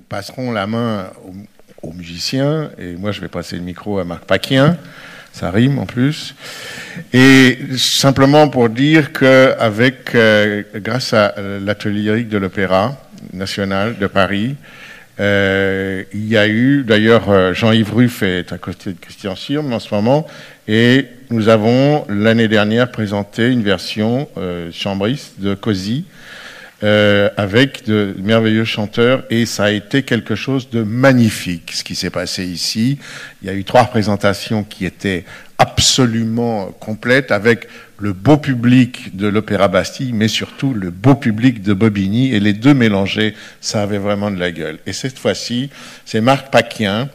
passerons la main aux musiciens, et moi je vais passer le micro à Marc Paquien, ça rime en plus, et simplement pour dire qu'avec, grâce à l'atelier lyrique de l'Opéra National de Paris, il y a eu, d'ailleurs Jean-Yves Ruff est à côté de Christian Sirme en ce moment, et nous avons l'année dernière présenté une version chambriste de Così, avec de merveilleux chanteurs, et ça a été quelque chose de magnifique ce qui s'est passé ici. Il y a eu 3 représentations qui étaient absolument complètes, avec le beau public de l'Opéra Bastille, mais surtout le beau public de Bobigny, et les deux mélangés, ça avait vraiment de la gueule. Et cette fois-ci, c'est Marc Paquien,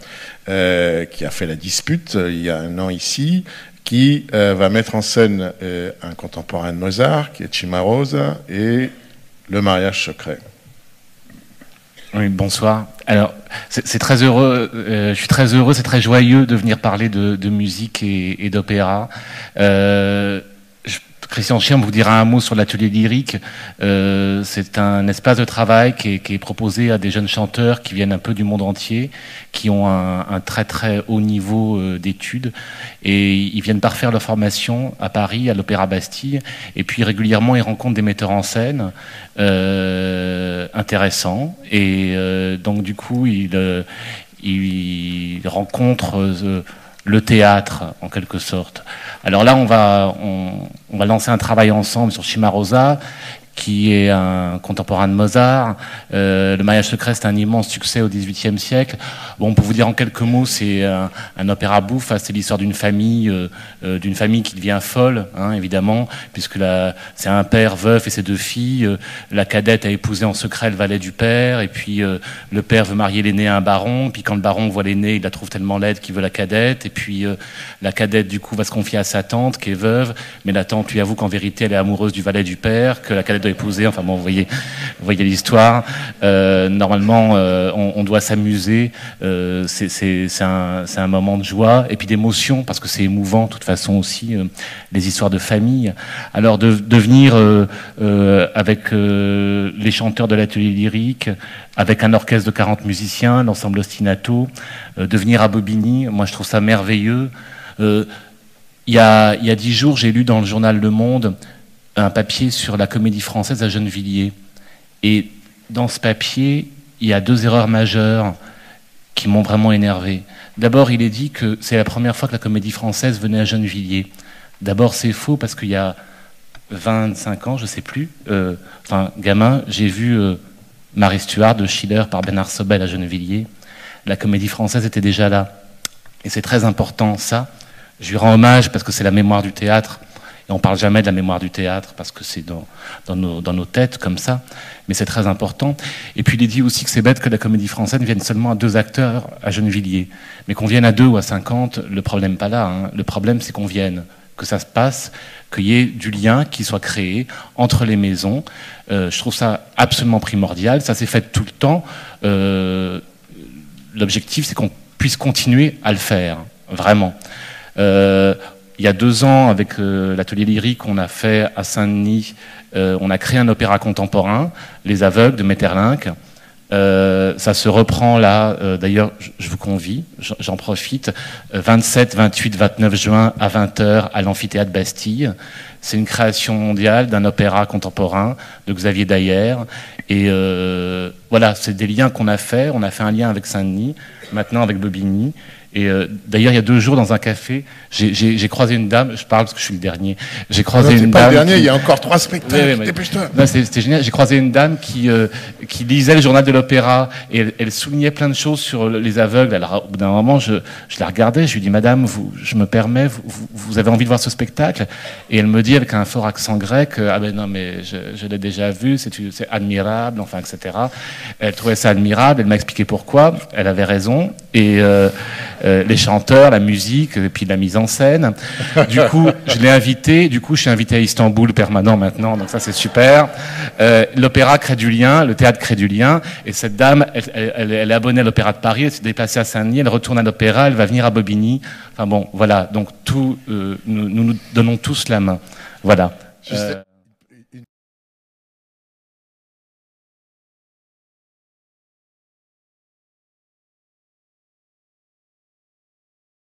qui a fait la dispute il y a un an ici, qui va mettre en scène un contemporain de Mozart, qui est Cimarosa, et le mariage secret. Oui, bonsoir. Alors, c'est très heureux, je suis très heureux, c'est très joyeux de venir parler de musique et d'opéra. Christian Sirme vous dira un mot sur l'atelier lyrique. C'est un espace de travail qui est proposé à des jeunes chanteurs qui viennent un peu du monde entier, qui ont un très très haut niveau d'études, et ils viennent parfaire leur formation à Paris, à l'Opéra Bastille, et puis régulièrement ils rencontrent des metteurs en scène intéressants, et donc du coup ils rencontrent le théâtre, en quelque sorte. Alors là, on va lancer un travail ensemble sur Cimarosa, qui est un contemporain de Mozart. Le mariage secret, c'est un immense succès au XVIIIe siècle. Bon, pour vous dire en quelques mots, c'est un opéra bouffe. C'est l'histoire d'une famille qui devient folle, hein, évidemment, puisque c'est un père veuf et ses 2 filles. La cadette a épousé en secret le valet du père, et puis le père veut marier l'aîné à un baron. Puis quand le baron voit l'aîné, il la trouve tellement laide qu'il veut la cadette. Et puis la cadette, du coup, va se confier à sa tante, qui est veuve, mais la tante lui avoue qu'en vérité, elle est amoureuse du valet du père, que la cadette doit épouser. Enfin bon, vous voyez l'histoire. Normalement, on doit s'amuser. C'est un moment de joie et puis d'émotion, parce que c'est émouvant, de toute façon aussi, les histoires de famille. Alors de venir avec les chanteurs de l'atelier lyrique, avec un orchestre de 40 musiciens, l'ensemble Ostinato, de venir à Bobigny, moi je trouve ça merveilleux. Il y a 10 jours, j'ai lu dans le journal Le Monde un papier sur la Comédie Française à Gennevilliers. Et dans ce papier, il y a 2 erreurs majeures qui m'ont vraiment énervé. D'abord, il est dit que c'est la première fois que la Comédie Française venait à Gennevilliers. D'abord, c'est faux, parce qu'il y a 25 ans, je ne sais plus, gamin, j'ai vu Marie Stuart de Schiller par Bernard Sobel à Gennevilliers. La Comédie Française était déjà là. Et c'est très important, ça. Je lui rends hommage parce que c'est la mémoire du théâtre. Et on ne parle jamais de la mémoire du théâtre parce que c'est dans nos têtes comme ça, mais c'est très important. Et puis il est dit aussi que c'est bête que la Comédie Française vienne seulement à 2 acteurs à Gennevilliers. Mais qu'on vienne à 2 ou à 50, le problème pas là. Hein. Le problème, c'est qu'on vienne, que ça se passe, qu'il y ait du lien qui soit créé entre les maisons. Je trouve ça absolument primordial. Ça s'est fait tout le temps. L'objectif, c'est qu'on puisse continuer à le faire, vraiment. Il y a 2 ans, avec l'atelier lyrique, on a fait à Saint-Denis, on a créé un opéra contemporain, Les Aveugles de Maeterlinck. Ça se reprend là, d'ailleurs, je vous convie, j'en profite, 27, 28, 29 juin à 20h à l'amphithéâtre Bastille. C'est une création mondiale d'un opéra contemporain de Xavier Dayer. Et voilà, c'est des liens qu'on a fait. On a fait un lien avec Saint-Denis, maintenant avec Bobigny. Et d'ailleurs, il y a 2 jours, dans un café, j'ai croisé une dame. Je parle parce que je suis le dernier. J'ai croisé une dame. Pas le dernier. Il y a encore 3 spectacles. Oui, dépêche-toi. C'était génial. J'ai croisé une dame qui lisait le journal de l'opéra, et elle soulignait plein de choses sur les aveugles. Alors, au bout d'un moment, je la regardais. Je lui dis, Madame, je me permets, vous avez envie de voir ce spectacle? Et elle me dit avec un fort accent grec, ah ben non, mais je l'ai déjà vu. C'est admirable, enfin, etc. Elle trouvait ça admirable. Elle m'a expliqué pourquoi. Elle avait raison. Et les chanteurs, la musique, et puis la mise en scène. Du coup, je l'ai invité. Du coup, je suis invité à Istanbul permanent maintenant, donc ça c'est super. L'opéra crée du lien, le théâtre crée du lien. Et cette dame, elle est abonnée à l'Opéra de Paris. Elle s'est déplacée à Saint-Denis. Elle retourne à l'opéra. Elle va venir à Bobigny. Enfin bon, voilà. Donc nous donnons tous la main. Voilà.